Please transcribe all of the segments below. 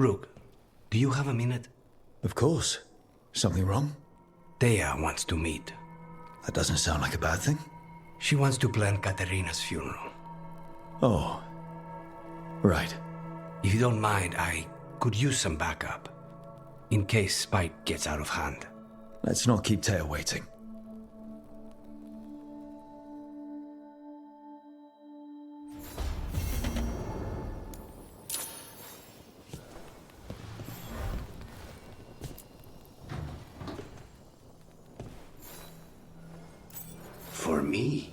Rook, do you have a minute? Of course. Something wrong? Thea wants to meet. That doesn't sound like a bad thing. She wants to plan Katerina's funeral. Oh. Right. If you don't mind, I could use some backup. In case Spike gets out of hand. Let's not keep Taya waiting. For me?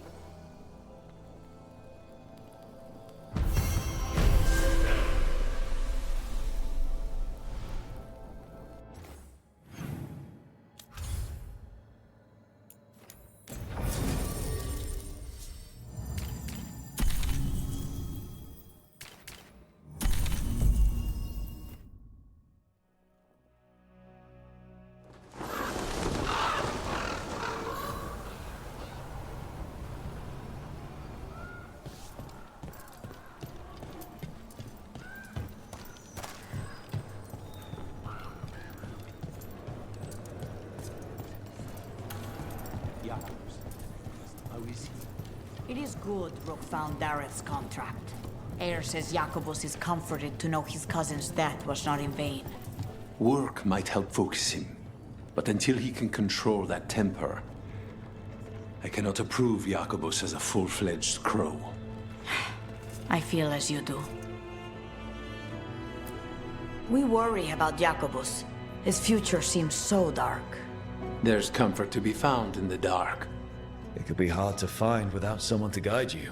It is good Rook found Dareth's contract. Eyre says Jacobus is comforted to know his cousin's death was not in vain. Work might help focus him, but until he can control that temper, I cannot approve Jacobus as a full-fledged crow. I feel as you do. We worry about Jacobus. His future seems so dark. There's comfort to be found in the dark. It could be hard to find without someone to guide you.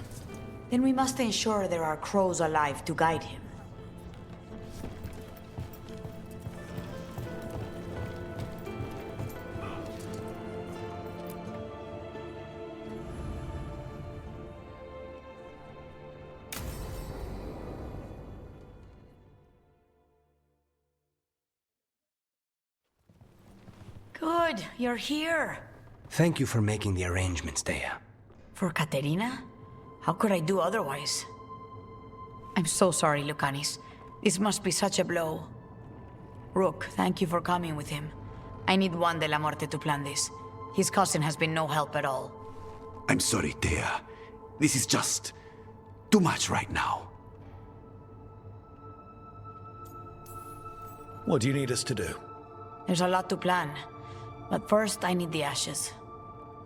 Then we must ensure there are crows alive to guide him. Good, you're here. Thank you for making the arrangements, Thea. For Katerina? How could I do otherwise? I'm so sorry, Lucanis. This must be such a blow. Rook, thank you for coming with him. I need Juan de la Muerte to plan this. His cousin has been no help at all. I'm sorry, Thea. This is just too much right now. What do you need us to do? There's a lot to plan. But first, I need the ashes.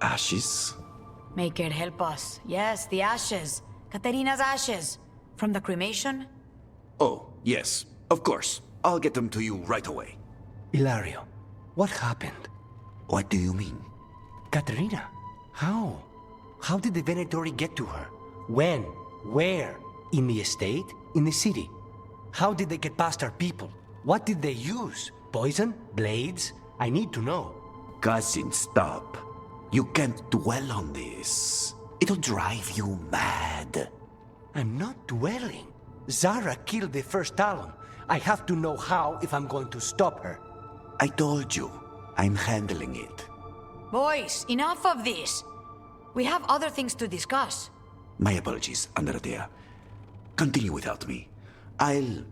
Ashes? Make it help us. Yes, the ashes. Katerina's ashes. From the cremation? Oh, yes, of course. I'll get them to you right away. Ilario, what happened? What do you mean? Katerina, how? How did the Venatori get to her? When? Where? In the estate? In the city? How did they get past our people? What did they use? Poison? Blades? I need to know. Cousin, stop. You can't dwell on this. It'll drive you mad. I'm not dwelling. Zara killed the first Talon. I have to know how if I'm going to stop her. I told you, I'm handling it. Boys, enough of this. We have other things to discuss. My apologies, Andrea. Continue without me. I'll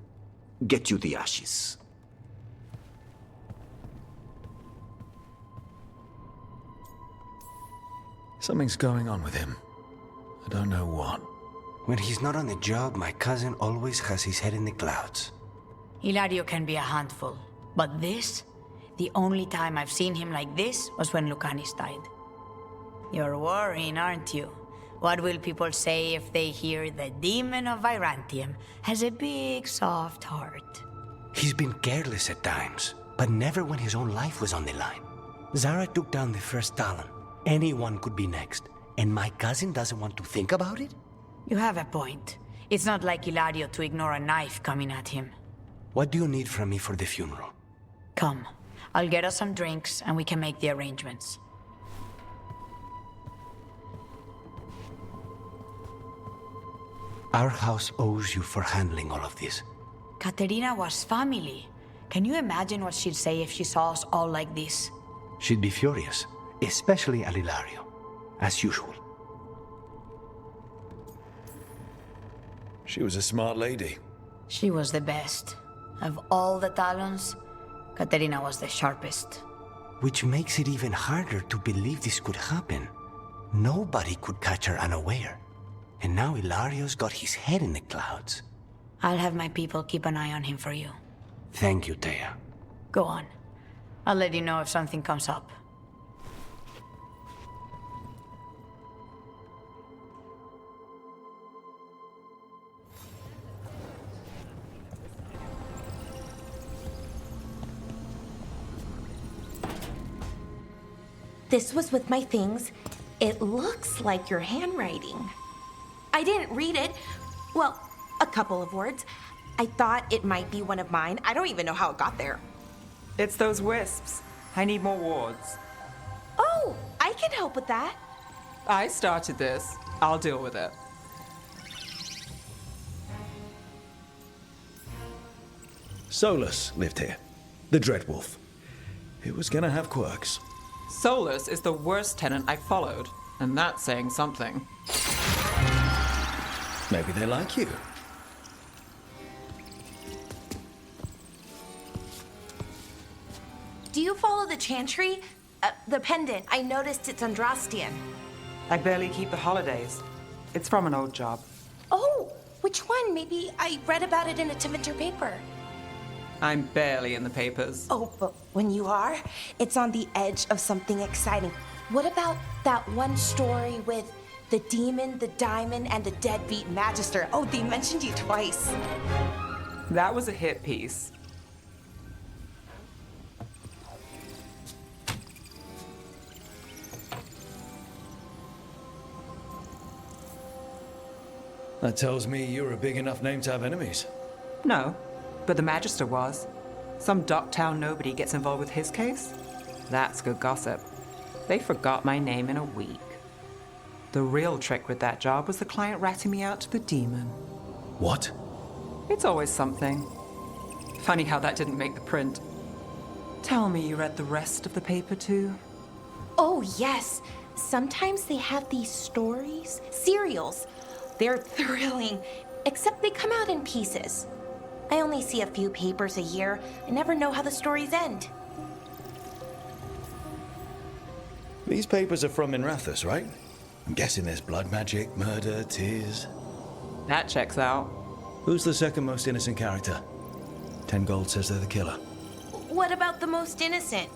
get you the ashes. Something's going on with him. I don't know what. When he's not on the job, my cousin always has his head in the clouds. Hilario can be a handful. But this? The only time I've seen him like this was when Lucanis died. You're worrying, aren't you? What will people say if they hear the demon of Virantium has a big, soft heart? He's been careless at times, but never when his own life was on the line. Zara took down the first Talon. Anyone could be next, and my cousin doesn't want to think about it? You have a point. It's not like Hilario to ignore a knife coming at him. What do you need from me for the funeral? Come. I'll get us some drinks, and we can make the arrangements. Our house owes you for handling all of this. Katerina was family. Can you imagine what she'd say if she saw us all like this? She'd be furious, especially at Hilario, as usual. She was a smart lady. She was the best. Of all the Talons, Katerina was the sharpest. Which makes it even harder to believe this could happen. Nobody could catch her unaware. And now Hilario's got his head in the clouds. I'll have my people keep an eye on him for you. Thank you, Thea. Go on. I'll let you know if something comes up. This was with my things. It looks like your handwriting. I didn't read it. Well, a couple of words. I thought it might be one of mine. I don't even know how it got there. It's those wisps. I need more wards. Oh, I can help with that. I started this. I'll deal with it. Solus lived here. The Dreadwolf. It was gonna have quirks. Solus is the worst tenant I followed, and that's saying something. Maybe they like you. Do you follow the chantry? The pendant. I noticed it's Andrastian. I barely keep the holidays. It's from an old job. Oh, which one? Maybe I read about it in a Tevinter paper. I'm barely in the papers. Oh, but when you are, it's on the edge of something exciting. What about that one story with the demon, the diamond, and the deadbeat magister? Oh, they mentioned you twice. That was a hit piece. That tells me you're a big enough name to have enemies. No, but the Magister was. Some Docktown nobody gets involved with his case? That's good gossip. They forgot my name in a week. The real trick with that job was the client ratting me out to the demon. What? It's always something. Funny how that didn't make the print. Tell me you read the rest of the paper too? Oh, yes. Sometimes they have these stories, serials. They're thrilling, except they come out in pieces. I only see a few papers a year. I never know how the stories end. These papers are from Minrathous, right? I'm guessing there's blood magic, murder, tears. That checks out. Who's the second most innocent character? 10 gold says they're the killer. What about the most innocent?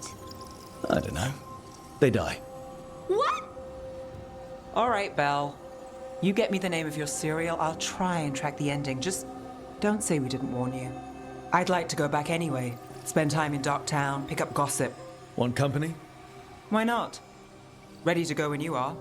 I don't know. They die. What? All right, Belle. You get me the name of your serial, I'll try and track the ending. Just don't say we didn't warn you. I'd like to go back anyway. Spend time in Docktown, pick up gossip. Want company? Why not? Ready to go when you are.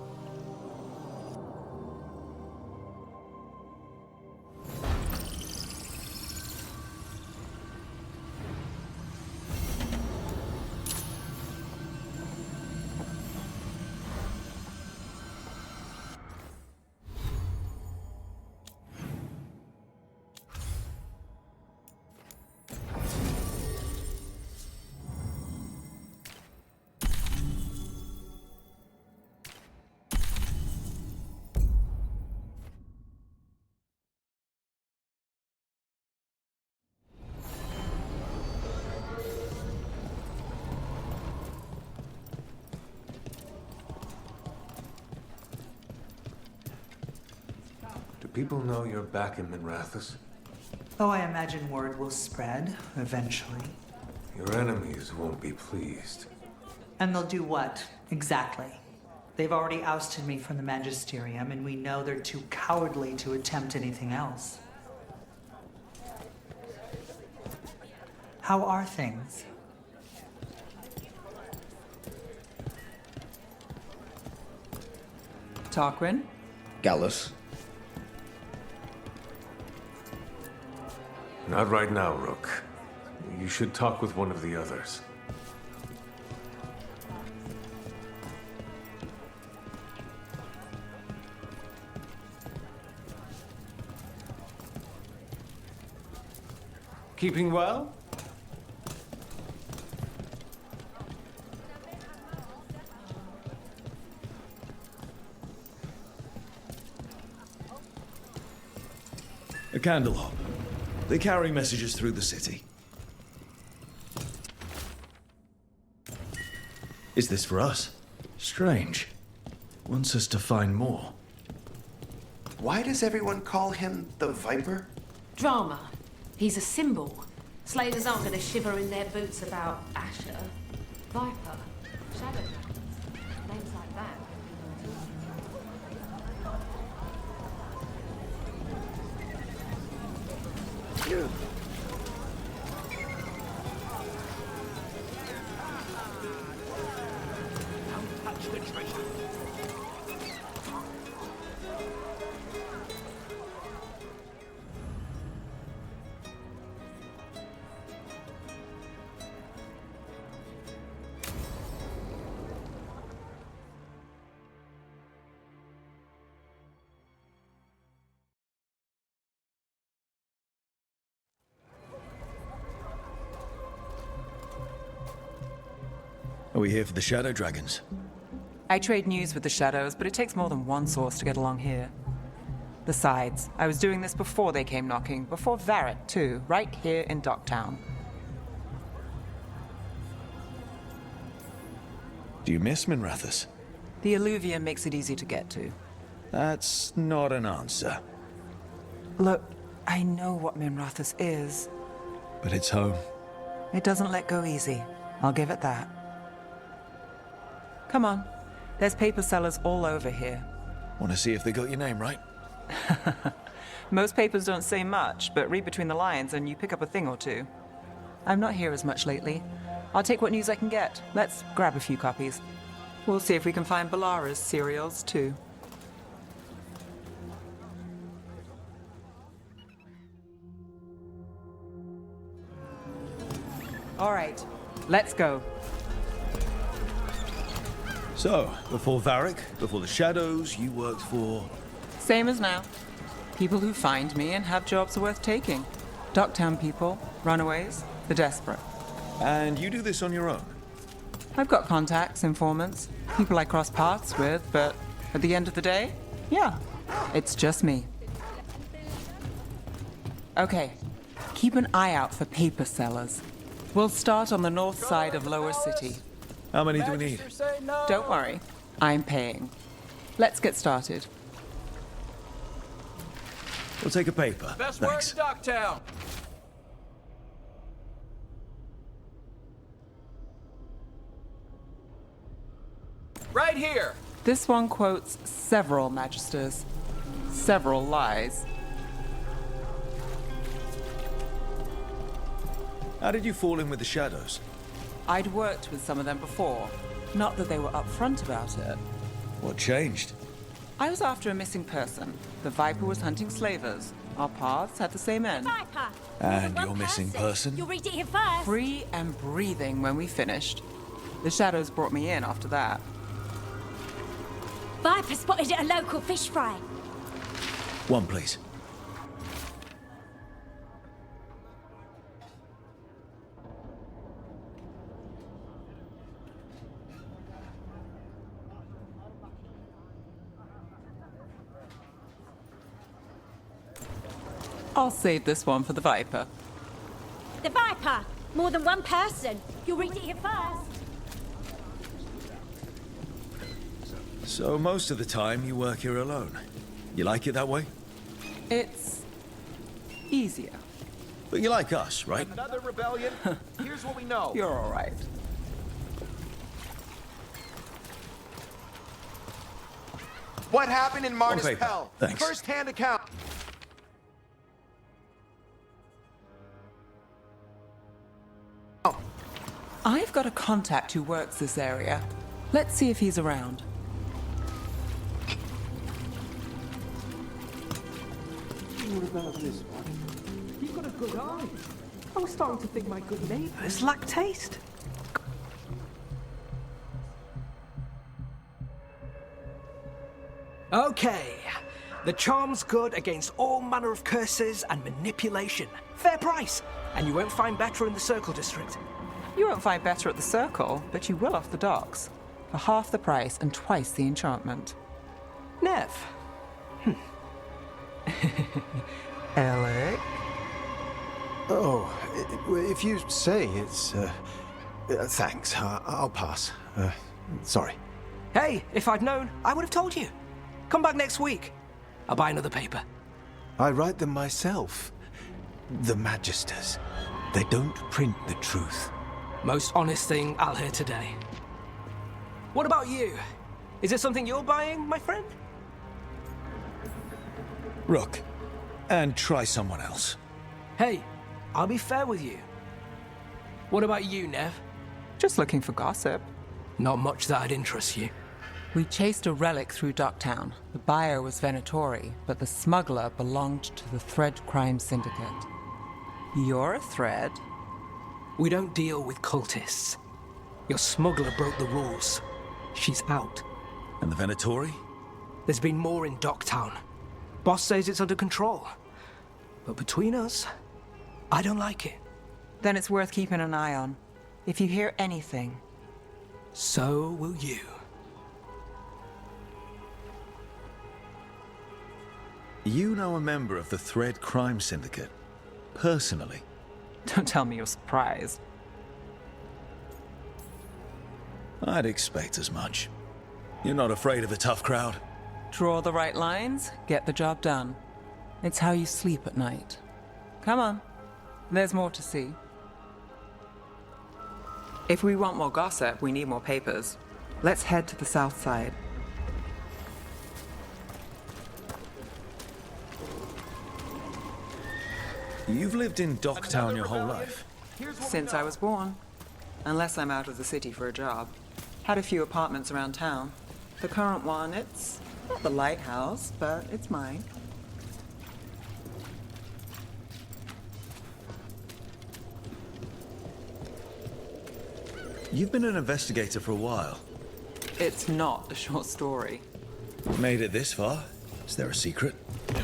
Do people know you're back in Minrathous? Oh, I imagine word will spread eventually. Your enemies won't be pleased. And they'll do what, exactly? They've already ousted me from the Magisterium, and we know they're too cowardly to attempt anything else. How are things? Tarquin? Gallus. Not right now, Rook. You should talk with one of the others. Keeping well? A candle hop. They carry messages through the city. Is this for us? Strange. Wants us to find more. Why does everyone call him the Viper? Drama. He's a symbol. Slavers aren't going to shiver in their boots about Asher. Viper. Shadow dragons. Names like that. Don't touch the treasure. Are we here for the Shadow Dragons? I trade news with the Shadows, but it takes more than one source to get along here. Besides, I was doing this before they came knocking, before Varrett, too, right here in Docktown. Do you miss Minrathous? The alluvium makes it easy to get to. That's not an answer. Look, I know what Minrathous is. But it's home. It doesn't let go easy. I'll give it that. Come on. There's paper sellers all over here. Want to see if they got your name right? Most papers don't say much, but read between the lines and you pick up a thing or two. I'm not here as much lately. I'll take what news I can get. Let's grab a few copies. We'll see if we can find Balara's serials, too. All right, let's go. So, before Varric, before the Shadows, you worked for... Same as now. People who find me and have jobs worth taking. Docktown people, runaways, the desperate. And you do this on your own? I've got contacts, informants, people I cross paths with, but at the end of the day, yeah, it's just me. Okay, keep an eye out for paper sellers. We'll start on the north side of Lower City. How many do we need? Don't worry, I'm paying. Let's get started. We'll take a paper. Best Thanks. word in Docktown. Right here. This one quotes several magisters, several lies. How did you fall in with the Shadows? I'd worked with some of them before. Not that they were upfront about it. What changed? I was after a missing person. The Viper was hunting slavers. Our paths had the same end. Viper! And your missing person? You'll read it here first. Free and breathing when we finished. The Shadows brought me in after that. Viper spotted at a local fish fry. One, please. I'll save this one for the Viper. The Viper! More than one person. You'll read it here first. So most of the time you work here alone. You like it that way? It's easier. But you like us, right? Another rebellion. Here's what we know. You're all right. What happened in Martis paper. Pell? Thanks. First-hand account. I've got a contact who works this area. Let's see if he's around. What about this one? You've got a good eye. I was starting to think my good neighbours lack taste. Okay. The charm's good against all manner of curses and manipulation. Fair price. And you won't find better in the Circle District. You won't find better at the Circle, but you will off the docks. For half the price and twice the enchantment. Nev. Alec? Oh, if you say it's Thanks. I'll pass. Sorry. Hey, if I'd known, I would have told you. Come back next week. I'll buy another paper. I write them myself. The Magisters. They don't print the truth. Most honest thing I'll hear today. What about you? Is it something you're buying, my friend? Rook. And try someone else. Hey, I'll be fair with you. What about you, Nev? Just looking for gossip. Not much that'd interest you. We chased a relic through Docktown. The buyer was Venatori, but the smuggler belonged to the Thread Crime Syndicate. You're a Thread? We don't deal with cultists. Your smuggler broke the rules. She's out. And the Venatori? There's been more in Docktown. Boss says it's under control. But between us, I don't like it. Then it's worth keeping an eye on. If you hear anything. So will you. You know a member of the Thread Crime Syndicate? Personally? Don't tell me you're surprised. I'd expect as much. You're not afraid of a tough crowd? Draw the right lines, get the job done. It's how you sleep at night. Come on. There's more to see. If we want more gossip, we need more papers. Let's head to the south side. You've lived in Docktown your whole life? Since I was born. Unless I'm out of the city for a job. Had a few apartments around town. The current one, it's not the lighthouse, but it's mine. You've been an investigator for a while. It's not a short story. Made it this far? Is there a secret?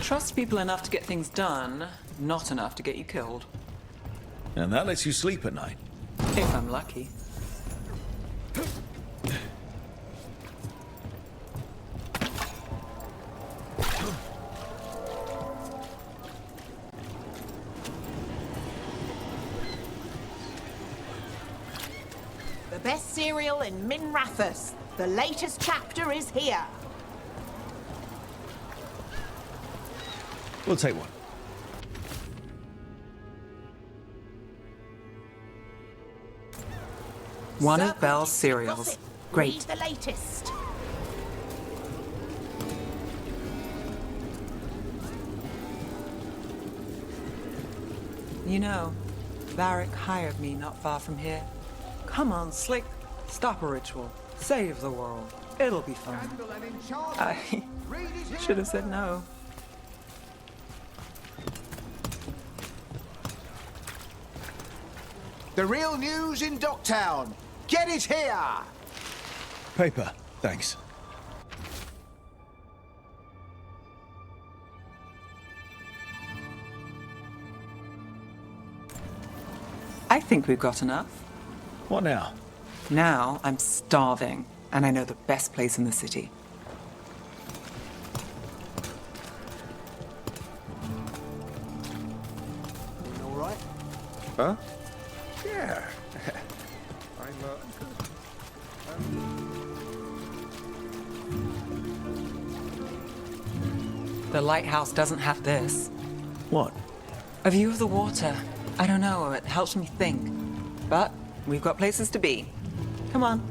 Trust people enough to get things done, not enough to get you killed. And that lets you sleep at night? If I'm lucky. The best cereal in Minrathous. The latest chapter is here. We'll take one. One of Belle's cereals. Gossip. Great. Read the latest. You know, Varric hired me not far from here. Come on, Slick. Stop a ritual. Save the world. It'll be fun. I should have said no. The real news in Docktown. Get it here! Paper, thanks. I think we've got enough. What now? Now I'm starving, and I know the best place in the city. All right? Huh? Yeah. The lighthouse doesn't have this. What? A view of the water. I don't know, it helps me think. But we've got places to be. Come on.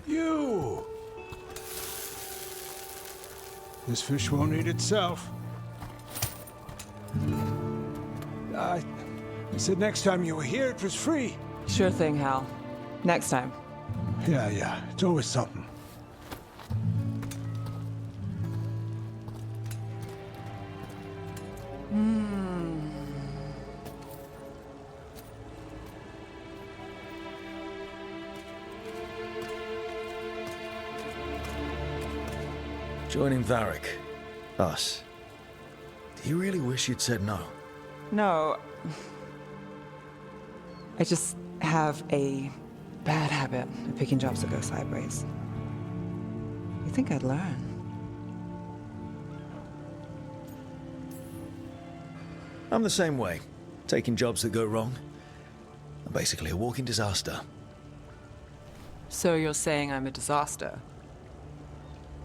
You! This fish won't eat itself. I said next time you were here, it was free. Sure thing, Hal. Next time. Yeah, it's always something. Joining Varric. Us. Do you really wish you'd said no? No. I just have a bad habit of picking jobs that go sideways. You think I'd learn? I'm the same way. Taking jobs that go wrong. I'm basically a walking disaster. So you're saying I'm a disaster?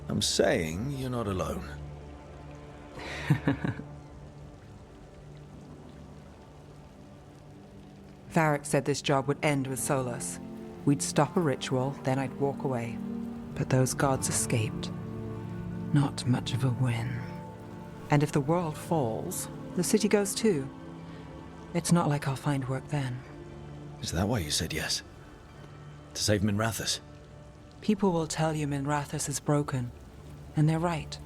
I'm saying you're not alone. Varric said this job would end with Solus. We'd stop a ritual, then I'd walk away. But those gods escaped. Not much of a win. And if the world falls, the city goes too. It's not like I'll find work then. Is that why you said yes? To save Minrathous? People will tell you Minrathous is broken. And they're right.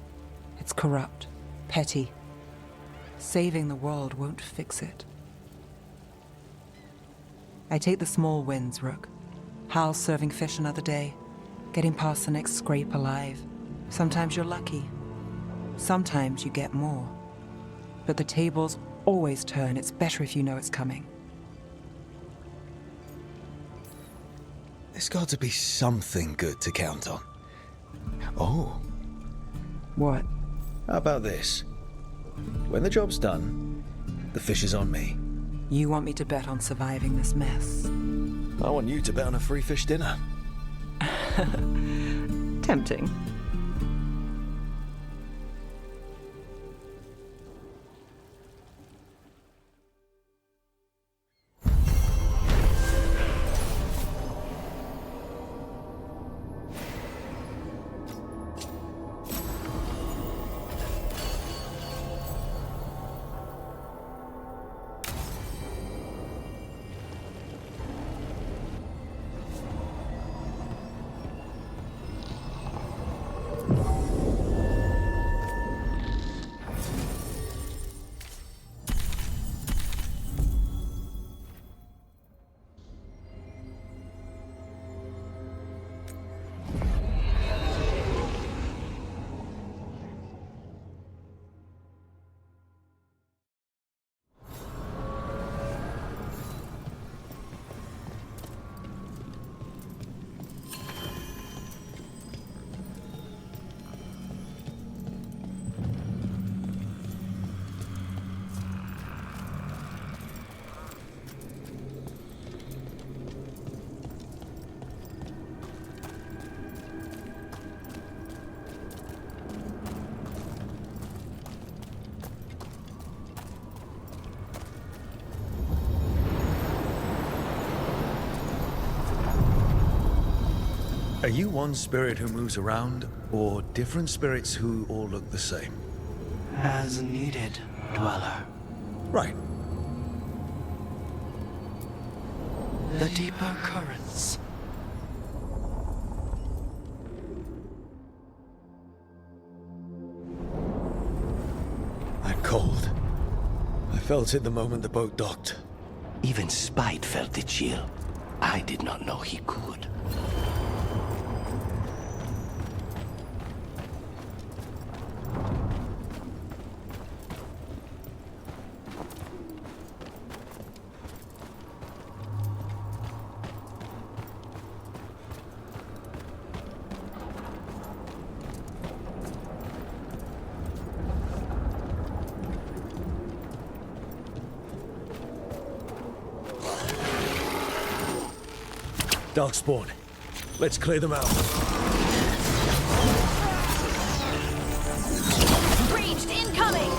It's corrupt, petty. Saving the world won't fix it. I take the small wins, Rook. Hal serving fish another day. Getting past the next scrape alive. Sometimes you're lucky. Sometimes you get more. But the tables always turn. It's better if you know it's coming. There's got to be something good to count on. Oh. What? How about this? When the job's done, the fish is on me. You want me to bet on surviving this mess? I want you to bet on a free fish dinner. Tempting. Are you one spirit who moves around, or different spirits who all look the same? As needed, Dweller. Right. The deeper currents. That cold. I felt it the moment the boat docked. Even Spite felt the chill. I did not know he could. Darkspawn. Let's clear them out. Breached incoming!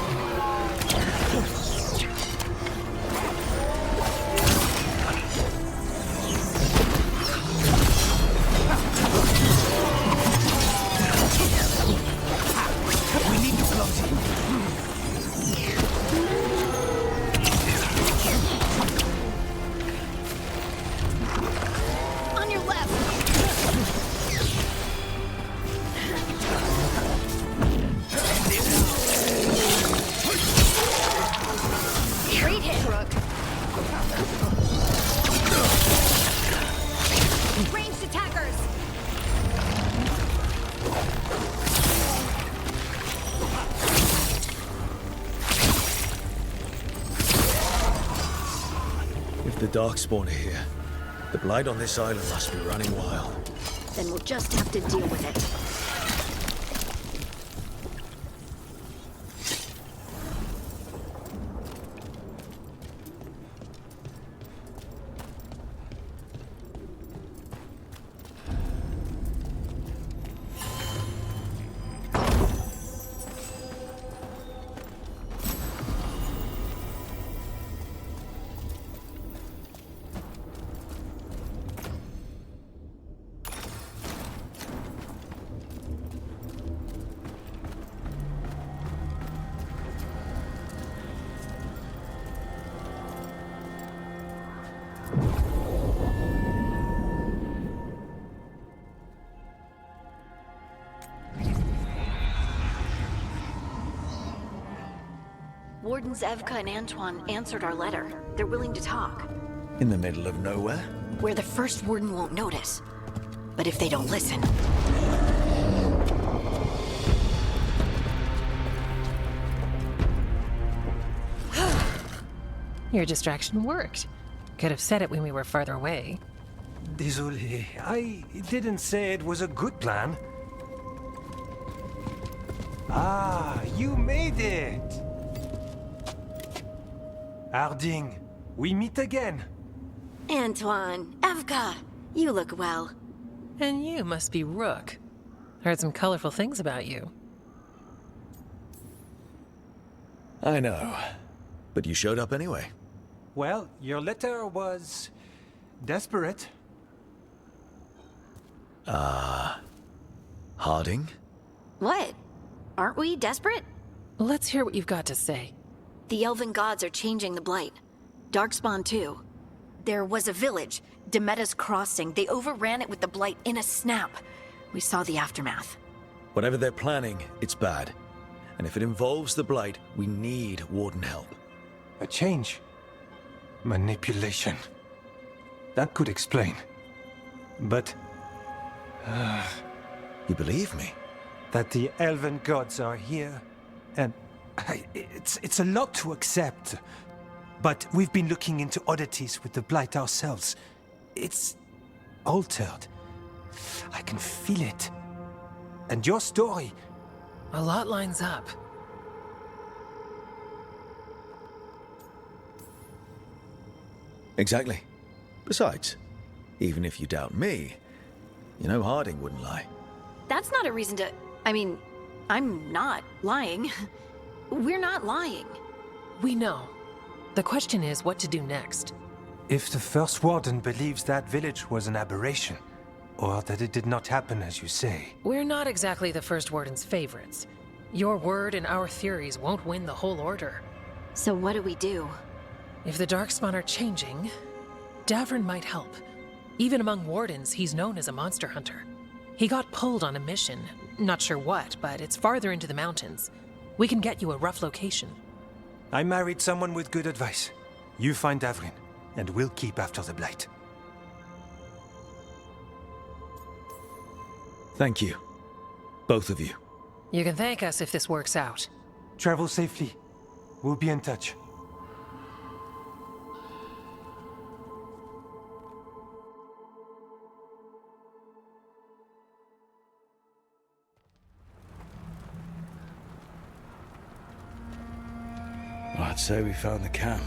We need to close it. On your left! Great hit, Rook. Ranged attackers! If the Darkspawn are here, the Blight on this island must be running wild. Then we'll just have to deal with it. Wardens Evka and Antoine answered our letter. They're willing to talk. In the middle of nowhere? Where the first Warden won't notice. But if they don't listen... Your distraction worked. Could have said it when we were farther away. Désolé, I didn't say it was a good plan. Ah, you made it! Harding, we meet again. Antoine, Evka, you look well. And you must be Rook. Heard some colorful things about you. I know. But you showed up anyway. Well, your letter was... desperate. Harding? What? Aren't we desperate? Let's hear what you've got to say. The Elven gods are changing the Blight. Darkspawn too. There was a village, Demeta's Crossing. They overran it with the Blight in a snap. We saw the aftermath. Whatever they're planning, it's bad. And if it involves the Blight, we need Warden help. A change. Manipulation. That could explain. But... You believe me? That the Elven gods are here, and... It's a lot to accept. But we've been looking into oddities with the Blight ourselves. It's... altered. I can feel it. And your story... A lot lines up. Exactly. Besides, even if you doubt me, you know Harding wouldn't lie. That's not a reason to... I mean, I'm not lying. We're not lying. We know. The question is what to do next. If the First Warden believes that village was an aberration, or that it did not happen as you say... We're not exactly the First Warden's favorites. Your word and our theories won't win the whole order. So what do we do? If the Darkspawn are changing, Davrin might help. Even among Wardens, he's known as a monster hunter. He got pulled on a mission. Not sure what, but it's farther into the mountains. We can get you a rough location. I married someone with good advice. You find Davrin, and we'll keep after the Blight. Thank you. Both of you. You can thank us if this works out. Travel safely. We'll be in touch. Well, I'd say we found the camp.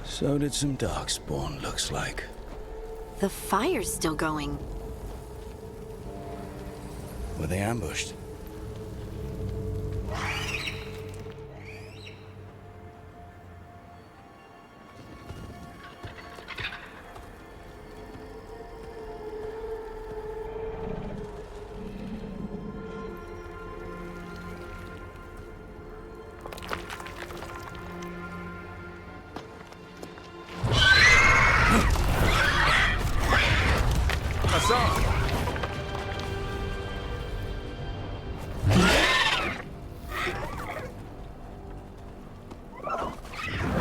So did some Darkspawn, looks like. The fire's still going. Were they ambushed?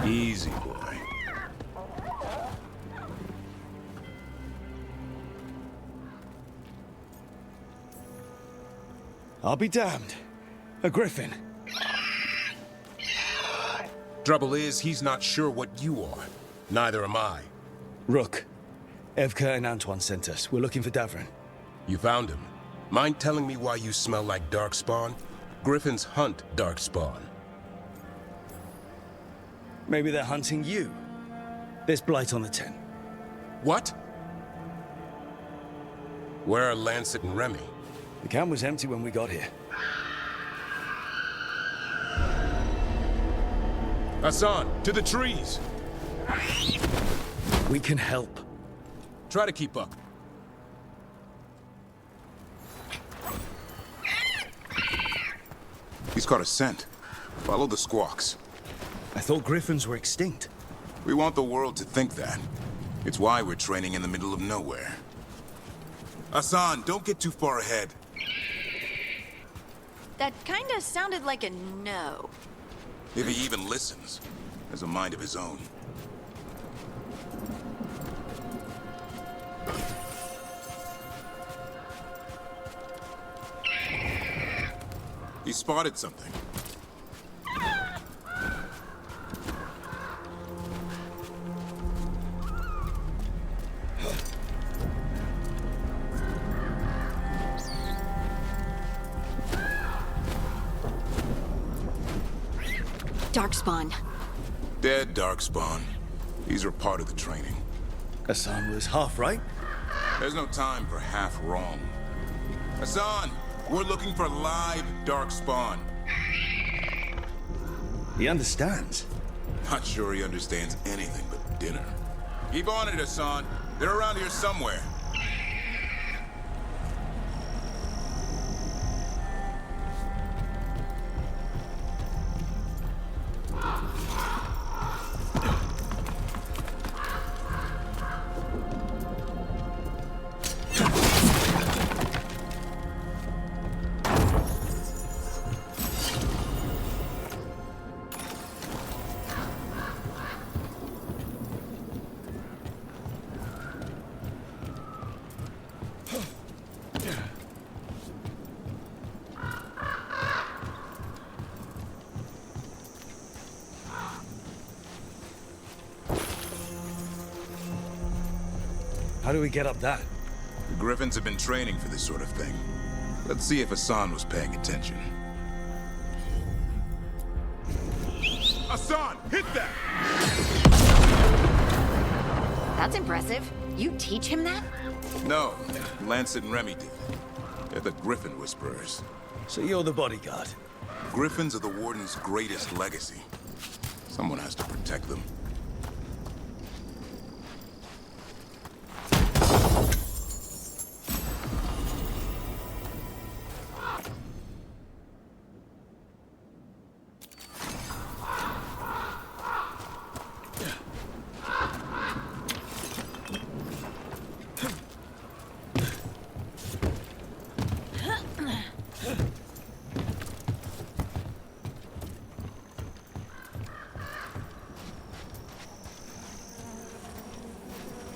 Easy, boy. I'll be damned. A griffin. Trouble is, he's not sure what you are. Neither am I. Rook. Evka and Antoine sent us. We're looking for Davrin. You found him. Mind telling me why you smell like Darkspawn? Griffins hunt Darkspawn. Maybe they're hunting you. There's Blight on the tent. What? Where are Lancet and Remy? The camp was empty when we got here. Hassan, to the trees! We can help. Try to keep up. He's caught a scent. Follow the squawks. I thought griffins were extinct. We want the world to think that. It's why we're training in the middle of nowhere. Hassan, don't get too far ahead. That kinda sounded like a no. If he even listens, has a mind of his own. He spotted something. Darkspawn. Dead Darkspawn. These are part of the training. Hassan was half right. There's no time for half wrong. Hassan, we're looking for live Darkspawn. He understands. Not sure he understands anything but dinner. Keep on it, Hassan. They're around here somewhere. How do we get up that? The Griffins have been training for this sort of thing. Let's see if Hassan was paying attention. Hassan, hit that! That's impressive. You teach him that? No, Lancet and Remy did. They're the Griffin Whisperers. So you're the bodyguard? Griffins are the Warden's greatest legacy. Someone has to protect them.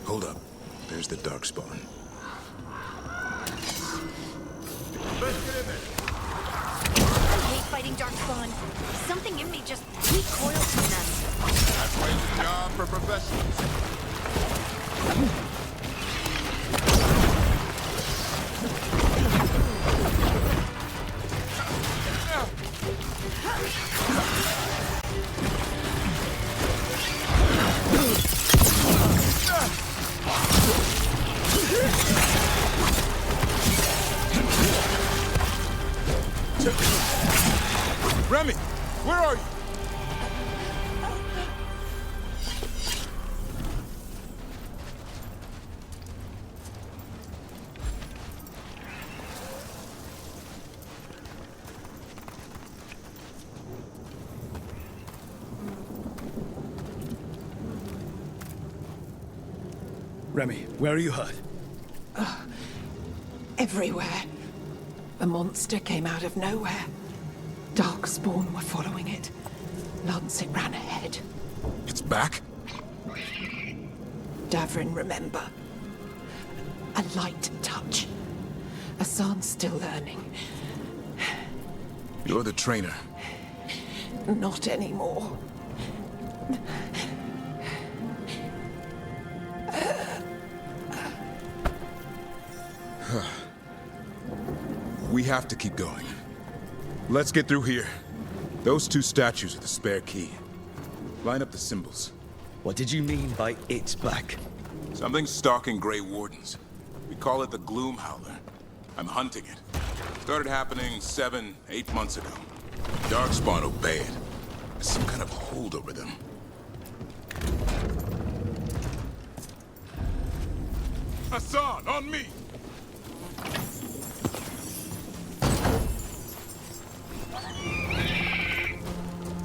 Hold up. There's the Darkspawn. Let's get in there. I hate fighting Darkspawn. Something in me just recoils from them. That's why it's a job for professionals. Remy, where are you? Remy, where are you hurt? Everywhere. A monster came out of nowhere. Darkspawn were following it. Lancet ran ahead. It's back? Davrin, remember. A light touch. Hassan's still learning. You're the trainer. Not anymore. We have to keep going. Let's get through here. Those two statues are the spare key. Line up the symbols. What did you mean by it's back? Something's stalking Grey Wardens. We call it the Gloom Howler. I'm hunting it. Started happening 7, 8 months ago. Darkspawn obey it. There's some kind of hold over them. Hassan, on me!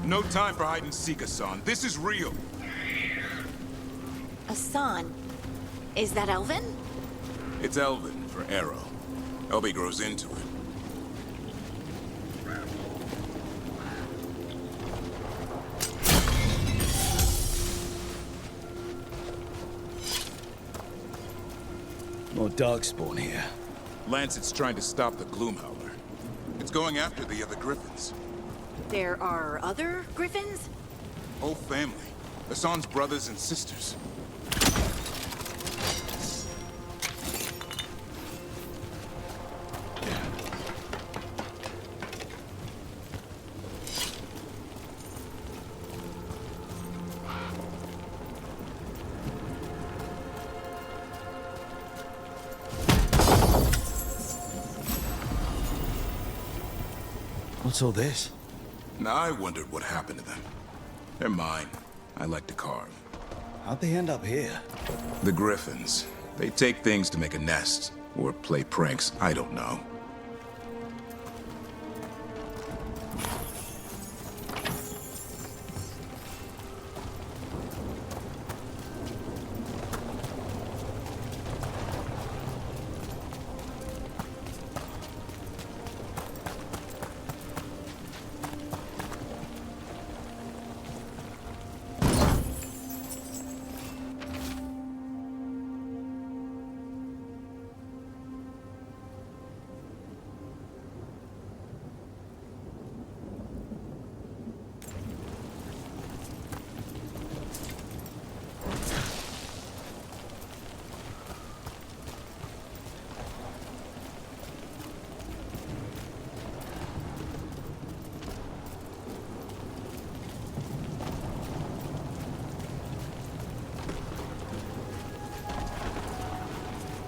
No time for hide and seek, Hassan. This is real. Hassan? Is that Elven? It's Elven for arrow. Elby grows into it. More darkspawn here. Lancet's trying to stop the Gloomhowler. It's going after the other Griffins. There are other Griffins? Whole family. Hassan's brothers and sisters. What's all this? Now I wondered what happened to them. They're mine. I like to carve. How'd they end up here? The Griffins. They take things to make a nest. Or play pranks, I don't know.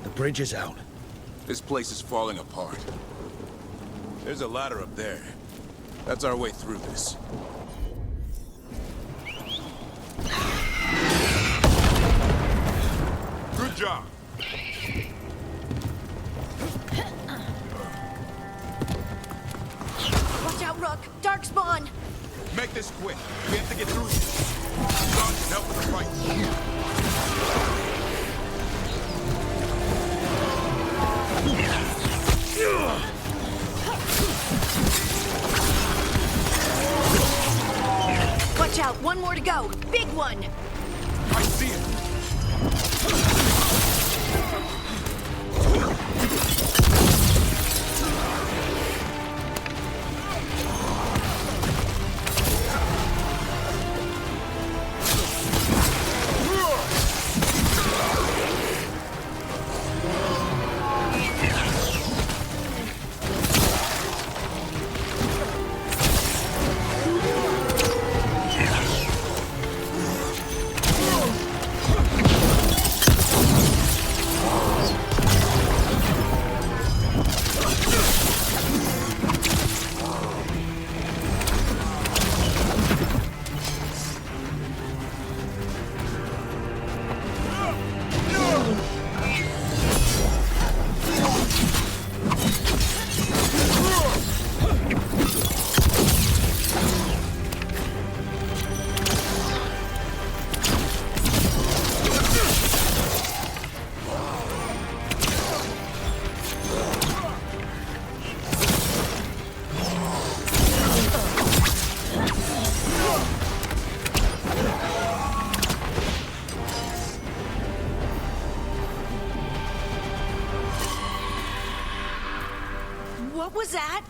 The bridge is out. This place is falling apart. There's a ladder up there. That's our way through this. Good job. Watch out, Rook! Darkspawn! Make this quick. We have to get through here. God can help with the fight. Watch out, one more to go. Big one! I see it. What was that?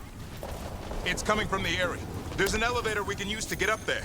It's coming from the area. There's an elevator we can use to get up there.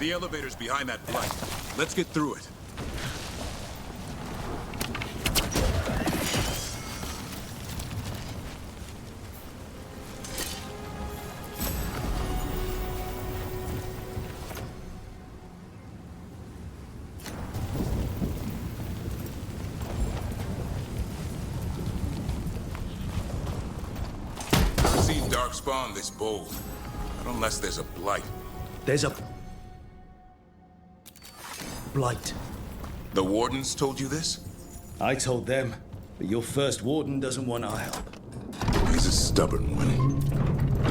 The elevator's behind that blight. Let's get through it. Never seen Darkspawn this bold. Not unless there's a blight. There's a blight. The wardens told you this? I told them, but your first warden doesn't want our help. He's a stubborn one.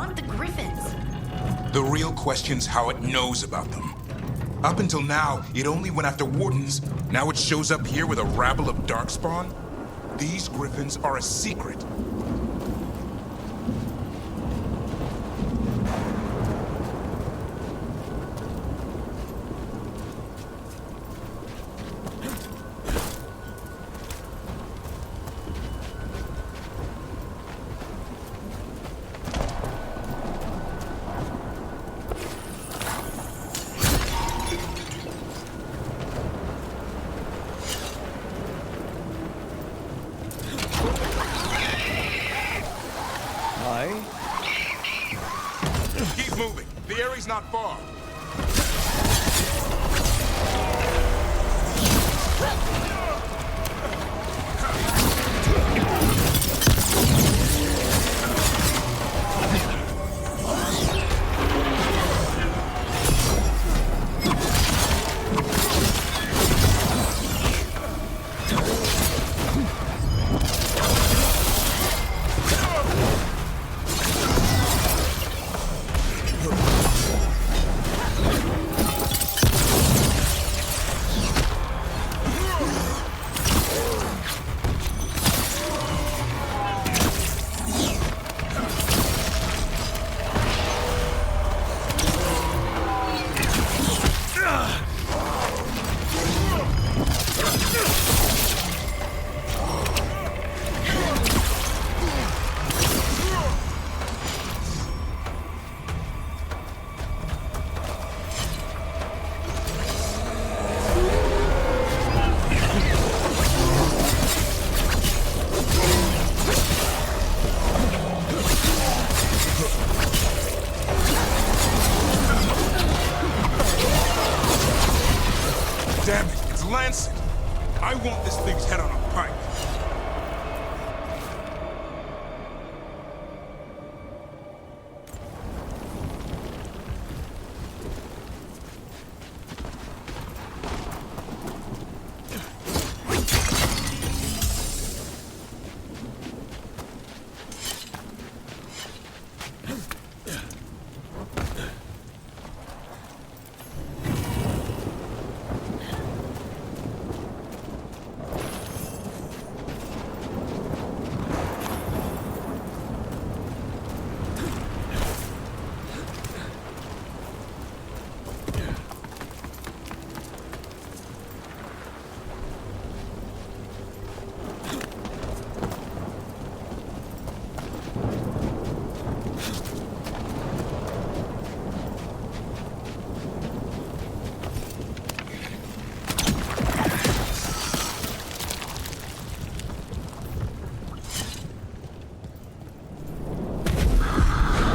want the griffins? The real question's how it knows about them. Up until now, it only went after wardens. Now it shows up here with a rabble of darkspawn? These griffins are a secret. Keep moving. The area's not far. Damn it, it's Lancet! I want this thing's head on a pike.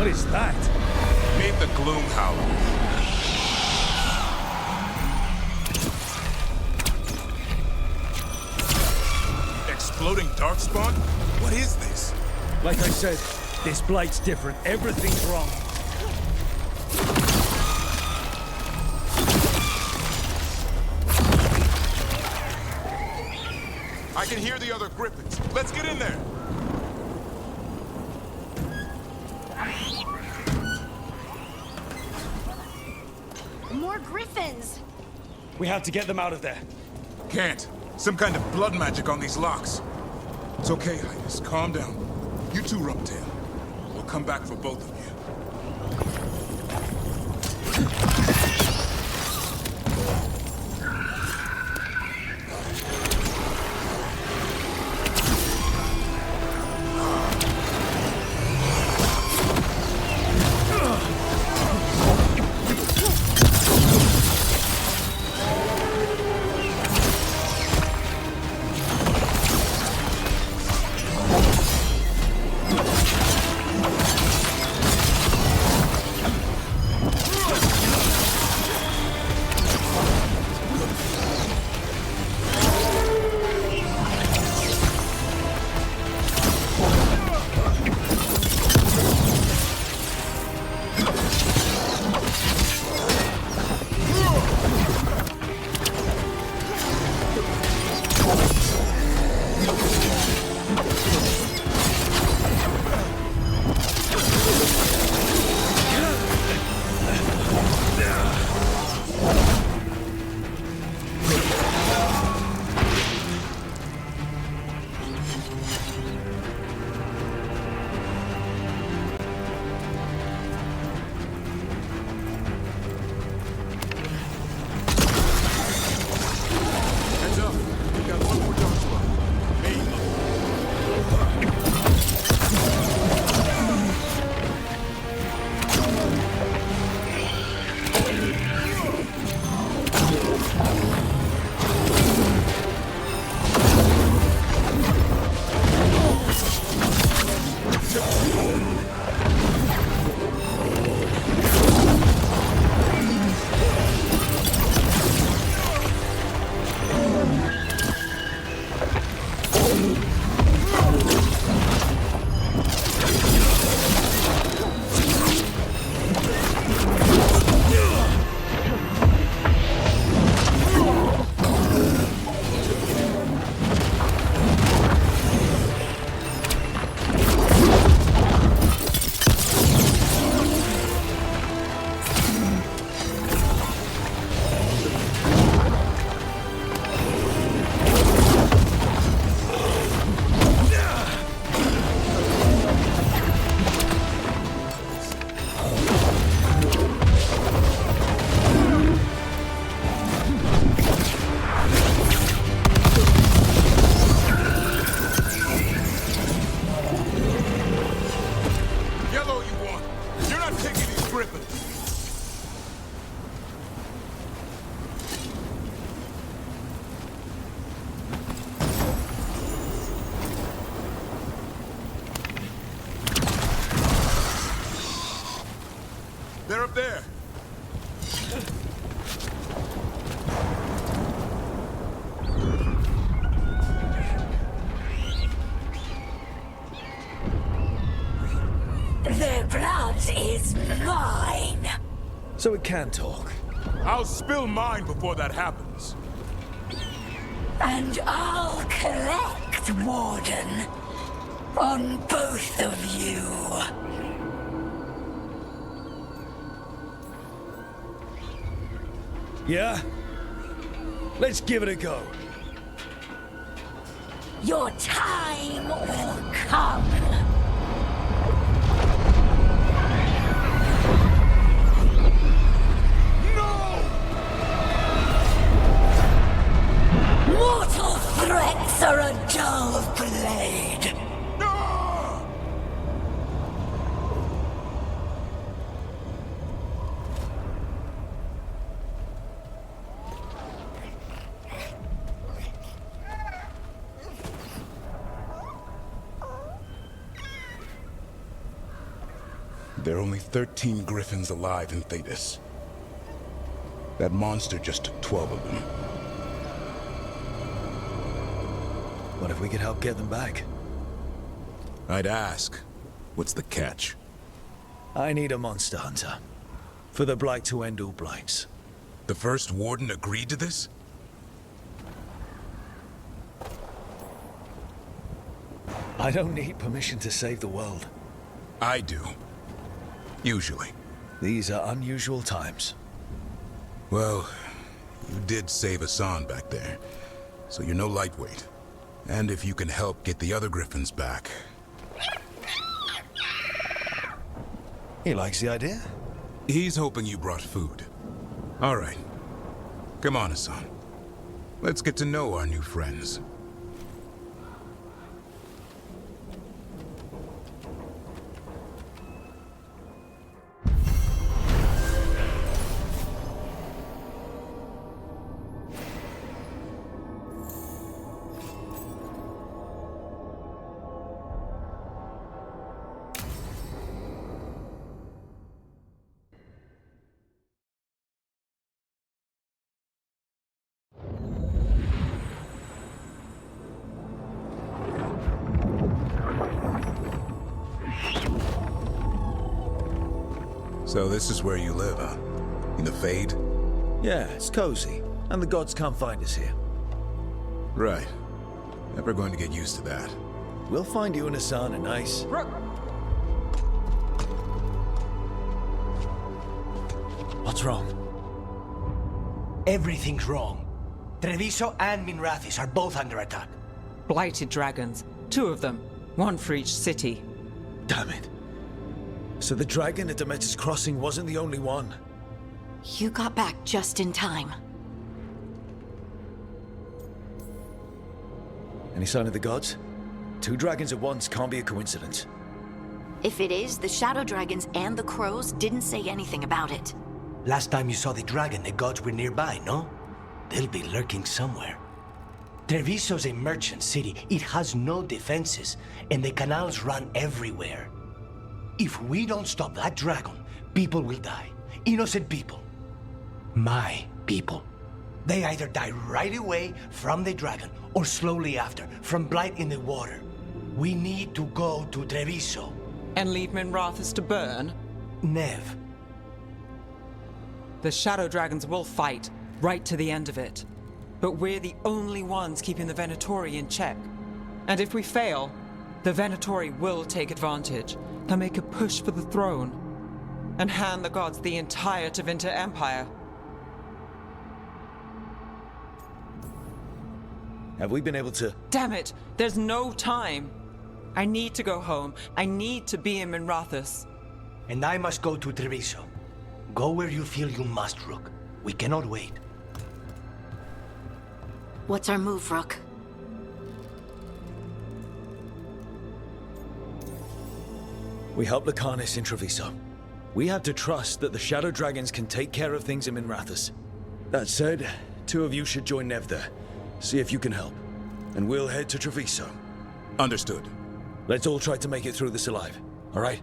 What is that? Meet the Gloom Howler. Exploding darkspawn? What is this? Like I said, this blight's different. Everything's wrong. I can hear the other griffins. Let's get in there. More griffins! We have to get them out of there. Can't. Some kind of blood magic on these locks. It's okay, Highness. Calm down. You two, Rumtail. We'll come back for both of you. up there! Their blood is mine! So it can talk. I'll spill mine before that happens. And I'll collect, Warden, on both of you. Yeah? Let's give it a go. Your time will come. Mortal threats are a dull blade. There are only 13 griffins alive in Thetis. That monster just took 12 of them. What if we could help get them back? I'd ask. What's the catch? I need a monster hunter. For the Blight to end all blights. The first warden agreed to this? I don't need permission to save the world. I do. Usually. These are unusual times. Well, you did save Hassan back there, so you're no lightweight. And if you can help get the other griffins back... He likes the idea. He's hoping you brought food. All right. Come on, Hassan. Let's get to know our new friends. So this is where you live, huh? In the Fade? Yeah, it's cozy. And the gods can't find us here. Right. Never going to get used to that. We'll find you and Hassan a nice... What's wrong? Everything's wrong. Treviso and Minrathis are both under attack. Blighted dragons. 2 of them. 1 for each city. Damn it. So the dragon at Demeter's Crossing wasn't the only one. You got back just in time. Any sign of the gods? 2 dragons at once can't be a coincidence. If it is, the Shadow Dragons and the Crows didn't say anything about it. Last time you saw the dragon, the gods were nearby, no? They'll be lurking somewhere. Treviso's a merchant city. It has no defenses, and the canals run everywhere. If we don't stop that dragon, people will die. Innocent people. My people. They either die right away from the dragon, or slowly after, from blight in the water. We need to go to Treviso. And leave Minrathis to burn? Nev. The Shadow Dragons will fight, right to the end of it. But we're the only ones keeping the Venatori in check. And if we fail, the Venatori will take advantage. They'll make a push for the throne, and hand the gods the entire Tevinter Empire. Have we been able to... Damn it! There's no time! I need to go home. I need to be in Minrathis. And I must go to Treviso. Go where you feel you must, Rook. We cannot wait. What's our move, Rook? We help Lucanis in Treviso. We have to trust that the Shadow Dragons can take care of things in Minrathis. That said, 2 of you should join Nev there. See if you can help. And we'll head to Treviso. Understood. Let's all try to make it through this alive, all right?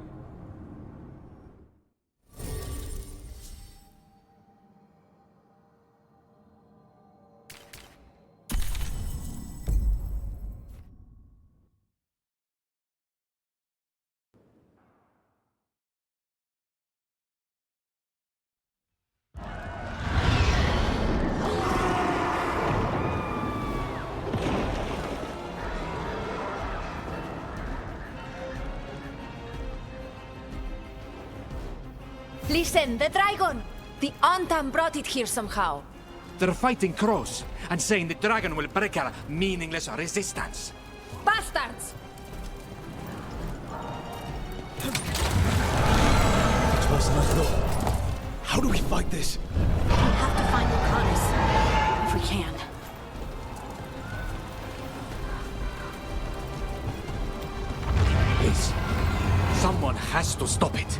Listen, the dragon! The Antam brought it here somehow. They're fighting crows and saying the dragon will break our meaningless resistance. Bastards! It's worse than I thought. How do we fight this? We have to find Lucanus. If we can. Please. Someone has to stop it.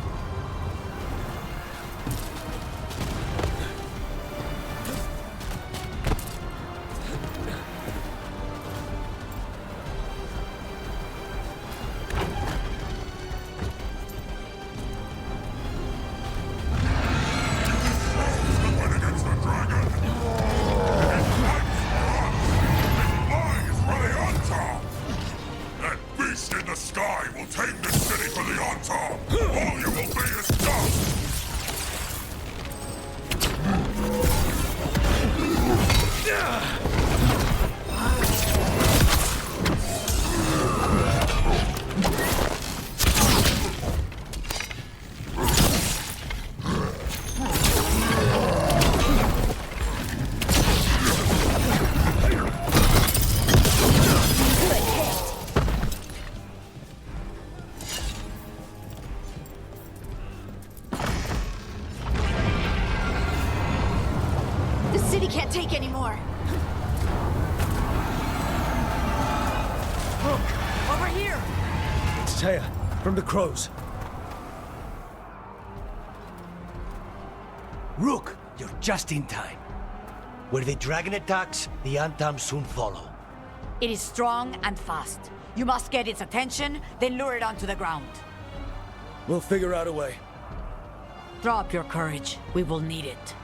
Can't take any more. Look! Over here! It's Taya, from the crows. Rook, you're just in time. Where the dragon attacks, the Antam soon follow. It is strong and fast. You must get its attention, then lure it onto the ground. We'll figure out a way. Throw up your courage. We will need it.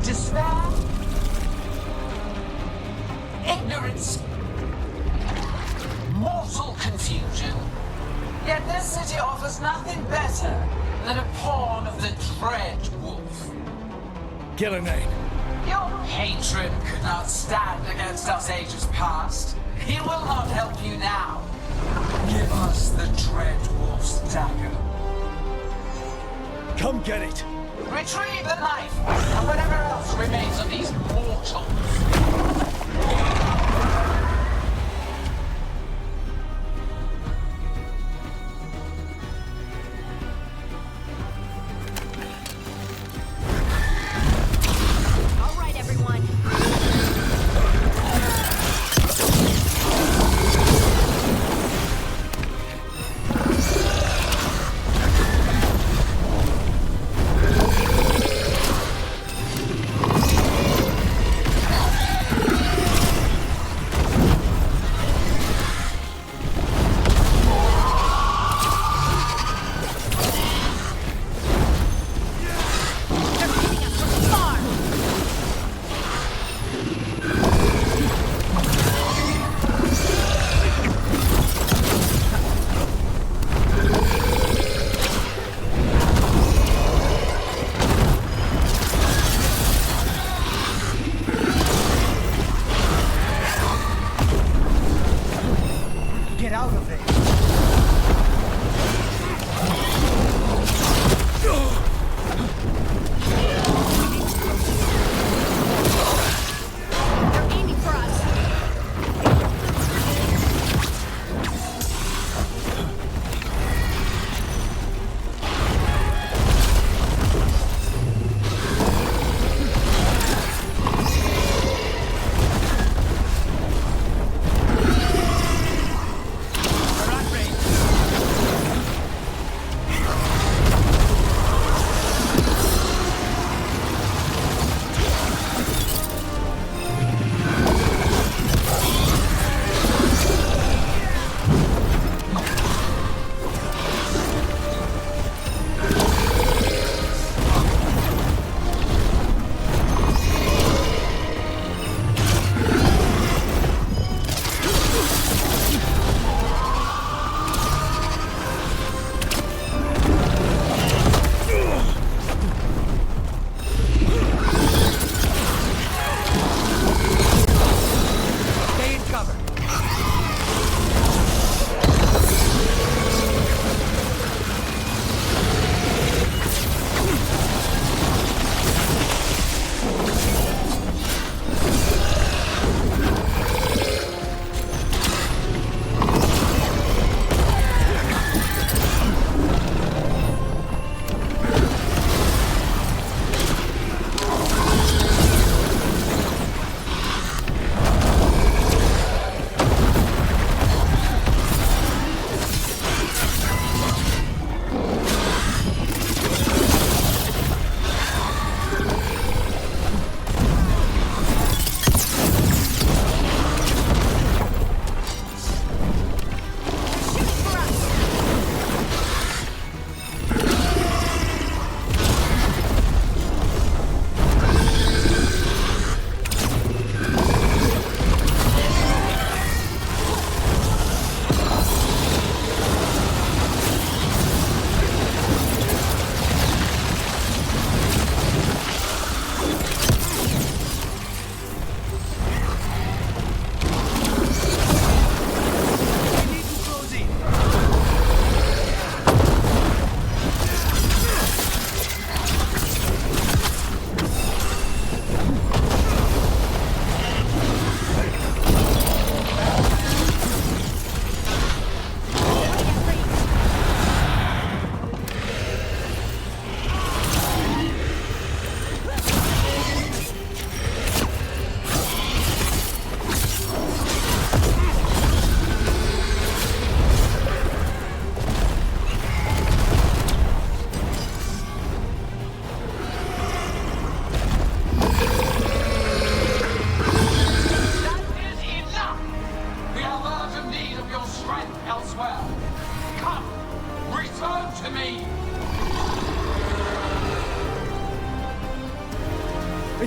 Despair, ignorance, mortal confusion. Yet this city offers nothing better than a pawn of the Dread Wolf. Gillenane. Your hatred could not stand against us ages past. He will not help you now. Give us the Dread Wolf's dagger. Come get it! Retrieve the knife, and whatever else remains of these mortals. All right, everyone.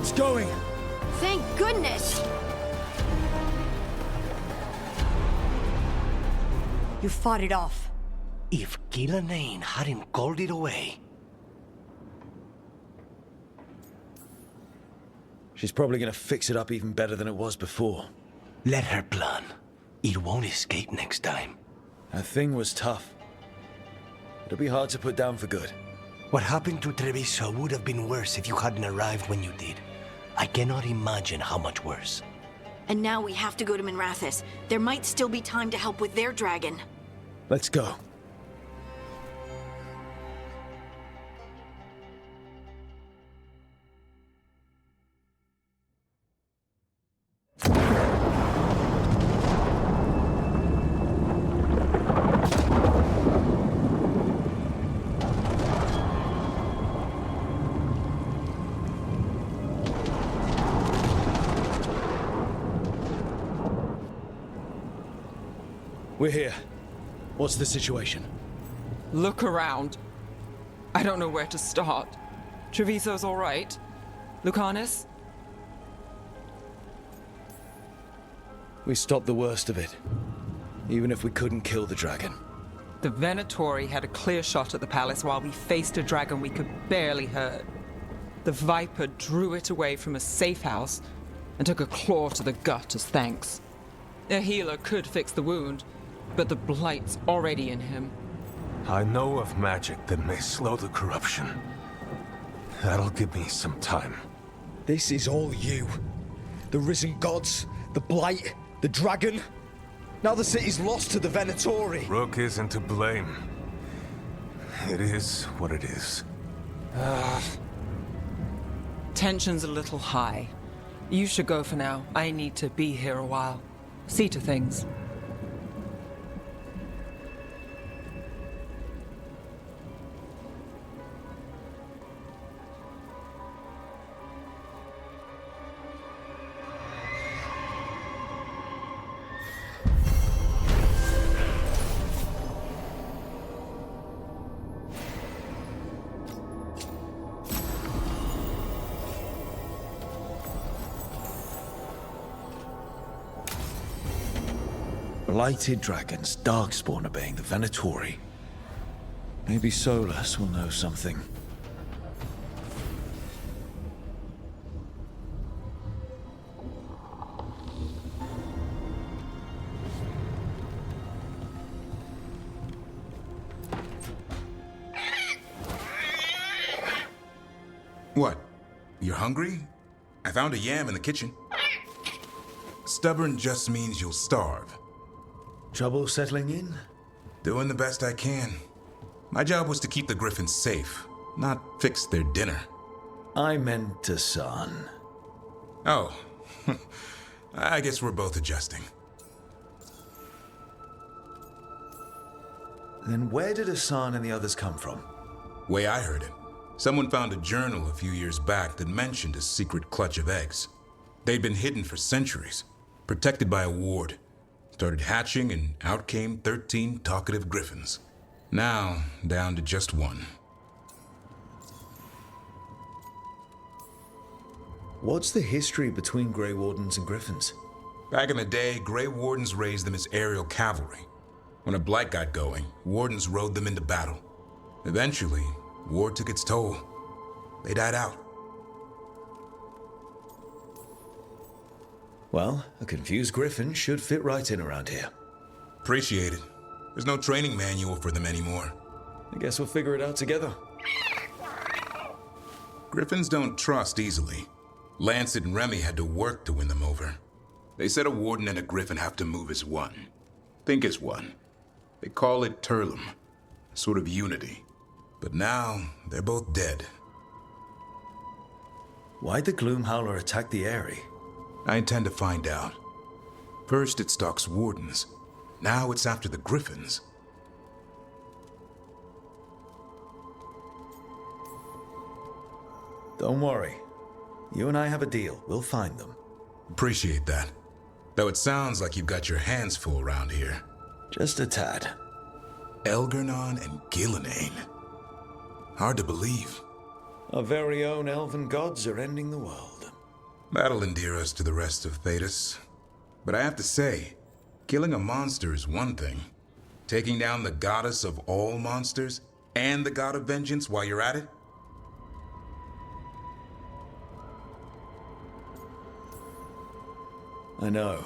It's going! Thank goodness! You fought it off. If Gillenane hadn't called it away... She's probably gonna fix it up even better than it was before. Let her plan. It won't escape next time. That thing was tough. It'll be hard to put down for good. What happened to Treviso would have been worse if you hadn't arrived when you did. I cannot imagine how much worse. And now we have to go to Minrathous. There might still be time to help with their dragon. Let's go. We're here. What's the situation? Look around. I don't know where to start. Treviso's all right. Lucanus? We stopped the worst of it. Even if we couldn't kill the dragon. The Venatori had a clear shot at the palace while we faced a dragon we could barely hurt. The Viper drew it away from a safe house and took a claw to the gut as thanks. A healer could fix the wound, but the blight's already in him. I know of magic that may slow the corruption. That'll give me some time. This is all you. The risen gods, the blight, the dragon. Now the city's lost to the Venatori. Rook isn't to blame. It is what it is. Tension's a little high. You should go for now. I need to be here a while. See to things. Blighted dragons, darkspawn obeying the Venatori. Maybe Solus will know something. What? You're hungry? I found a yam in the kitchen. Stubborn just means you'll starve. Trouble settling in? Doing the best I can. My job was to keep the Griffins safe, not fix their dinner. I meant Hassan. Oh. I guess we're both adjusting. Then where did Hassan and the others come from? Way I heard it. Someone found a journal a few years back that mentioned a secret clutch of eggs. They'd been hidden for centuries, protected by a ward. Started hatching, and out came 13 talkative griffins. Now, down to just one. What's the history between Grey Wardens and Griffins? Back in the day, Grey Wardens raised them as aerial cavalry. When a blight got going, Wardens rode them into battle. Eventually, war took its toll. They died out. Well, a confused griffin should fit right in around here. Appreciate it. There's no training manual for them anymore. I guess we'll figure it out together. Griffins don't trust easily. Lancet and Remy had to work to win them over. They said a warden and a griffin have to move as one. Think as one. They call it Turlum, a sort of unity. But now, they're both dead. Why'd the Gloomhowler attack the Eyrie? I intend to find out. First it stalks wardens. Now it's after the griffins. Don't worry. You and I have a deal. We'll find them. Appreciate that. Though it sounds like you've got your hands full around here. Just a tad. Elgernon and Gillenane. Hard to believe. Our very own elven gods are ending the world. That'll endear us to the rest of Thetis. But I have to say, killing a monster is one thing. Taking down the goddess of all monsters and the god of vengeance while you're at it? I know.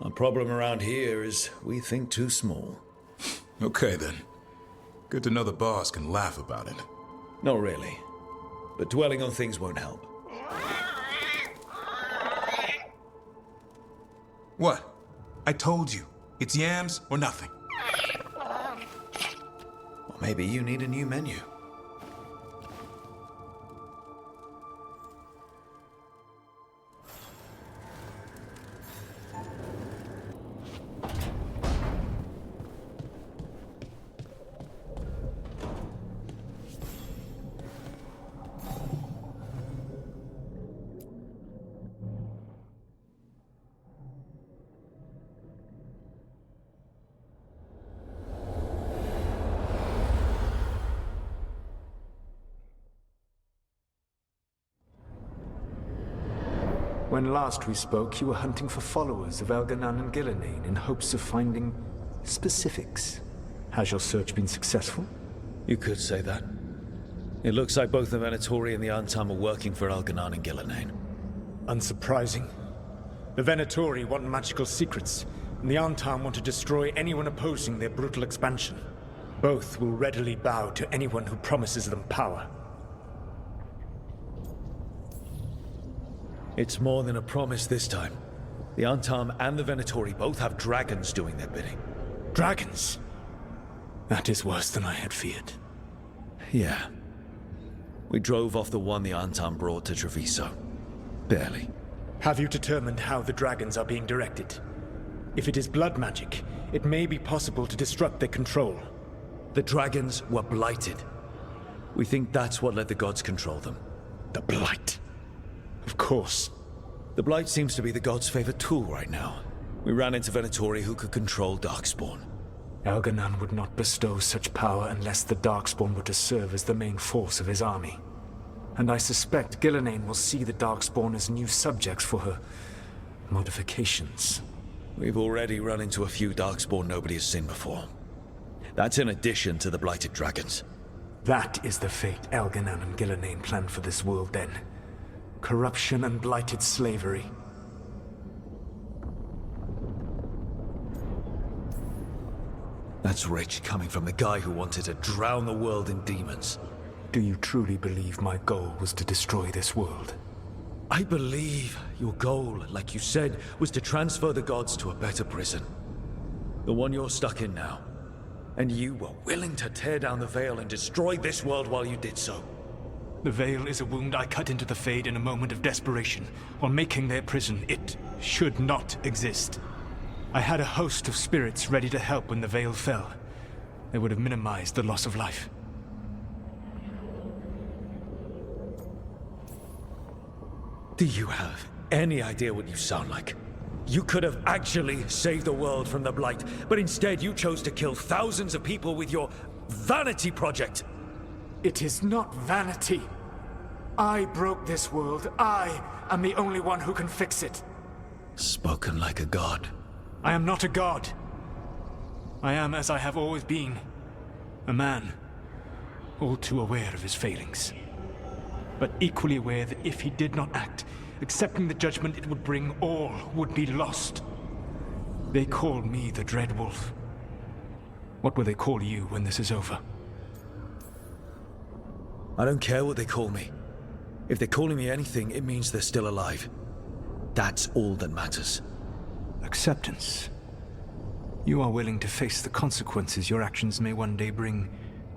Our problem around here is we think too small. Okay then. Good to know the boss can laugh about it. Not really. But dwelling on things won't help. What? I told you. It's yams or nothing. Or maybe you need a new menu. When last we spoke, you were hunting for followers of Elganan and Gillenane in hopes of finding specifics. Has your search been successful? You could say that. It looks like both the Venatori and the Antam are working for Elganan and Gillenane. Unsurprising. The Venatori want magical secrets, and the Antam want to destroy anyone opposing their brutal expansion. Both will readily bow to anyone who promises them power. It's more than a promise this time. The Antam and the Venatori both have dragons doing their bidding. Dragons? That is worse than I had feared. Yeah. We drove off the one the Antam brought to Treviso. Barely. Have you determined how the dragons are being directed? If it is blood magic, it may be possible to disrupt their control. The dragons were blighted. We think that's what let the gods control them. The blight? Of course. The blight seems to be the god's favorite tool right now. We ran into Venatori who could control Darkspawn. Elganan would not bestow such power unless the Darkspawn were to serve as the main force of his army. And I suspect Gillenane will see the Darkspawn as new subjects for her modifications. We've already run into a few Darkspawn nobody has seen before. That's in addition to the blighted dragons. That is the fate Elganan and Gillenane planned for this world then. Corruption and blighted slavery. That's rich coming from the guy who wanted to drown the world in demons. Do you truly believe my goal was to destroy this world? I believe your goal, like you said, was to transfer the gods to a better prison. The one you're stuck in now. And you were willing to tear down the veil and destroy this world while you did so. The veil is a wound I cut into the Fade in a moment of desperation, while making their prison. It should not exist. I had a host of spirits ready to help when the veil fell. They would have minimized the loss of life. Do you have any idea what you sound like? You could have actually saved the world from the Blight, but instead you chose to kill thousands of people with your vanity project. It is not vanity. I broke this world. I am the only one who can fix it. Spoken like a god. I am not a god. I am as I have always been. A man. All too aware of his failings. But equally aware that if he did not act, accepting the judgment it would bring, all would be lost. They call me the Dread Wolf. What will they call you when this is over? I don't care what they call me. If they're calling me anything, it means they're still alive. That's all that matters. Acceptance. You are willing to face the consequences your actions may one day bring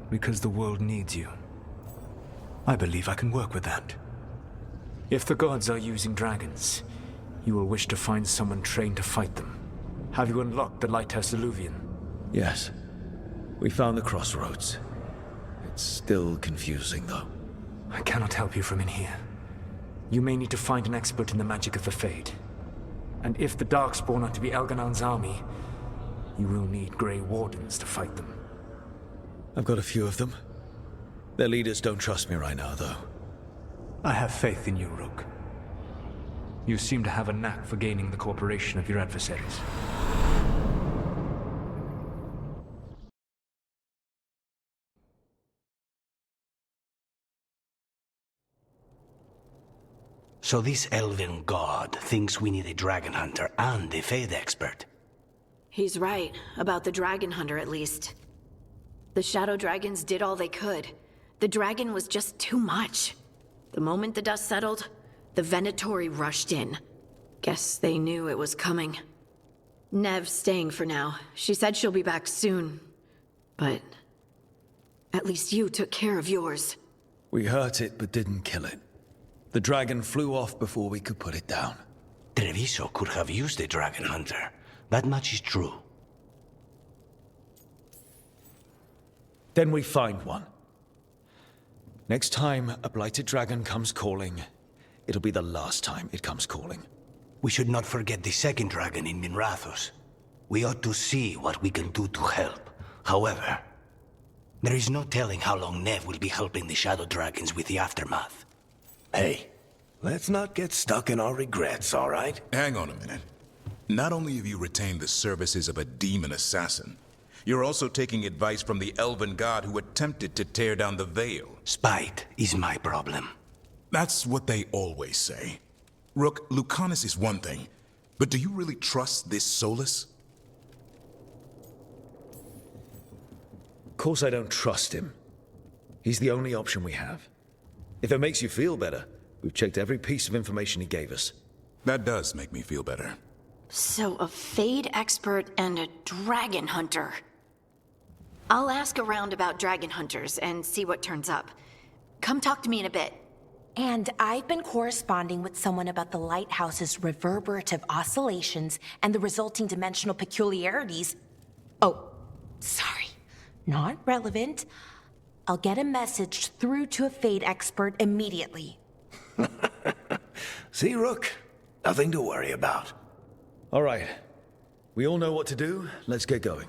because the world needs you. I believe I can work with that. If the gods are using dragons, you will wish to find someone trained to fight them. Have you unlocked the Lighthouse Illuvian? Yes. We found the crossroads. It's still confusing, though. I cannot help you from in here. You may need to find an expert in the magic of the Fade. And if the Darkspawn are to be Elganan's army, you will need Grey Wardens to fight them. I've got a few of them. Their leaders don't trust me right now, though. I have faith in you, Rook. You seem to have a knack for gaining the cooperation of your adversaries. So this elven god thinks we need a dragon hunter and a Fade expert. He's right, about the dragon hunter at least. The shadow dragons did all they could. The dragon was just too much. The moment the dust settled, the Venatori rushed in. Guess they knew it was coming. Nev's staying for now. She said she'll be back soon. But at least you took care of yours. We hurt it, but didn't kill it. The dragon flew off before we could put it down. Treviso could have used a dragon hunter. That much is true. Then we find one. Next time a blighted dragon comes calling, it'll be the last time it comes calling. We should not forget the second dragon in Minrathos. We ought to see what we can do to help. However, there is no telling how long Nev will be helping the shadow dragons with the aftermath. Hey, let's not get stuck in our regrets, all right? Hang on a minute. Not only have you retained the services of a demon assassin, you're also taking advice from the elven god who attempted to tear down the veil. Spite is my problem. That's what they always say. Rook, Lucanus is one thing, but do you really trust this Solus? Of course I don't trust him. He's the only option we have. If it makes you feel better, we've checked every piece of information he gave us. That does make me feel better. So a Fade expert and a dragon hunter. I'll ask around about dragon hunters and see what turns up. Come talk to me in a bit. And I've been corresponding with someone about the lighthouse's reverberative oscillations and the resulting dimensional peculiarities. Oh, sorry. Not relevant. I'll get a message through to a Fade expert immediately. See, Rook? Nothing to worry about. All right. We all know what to do. Let's get going.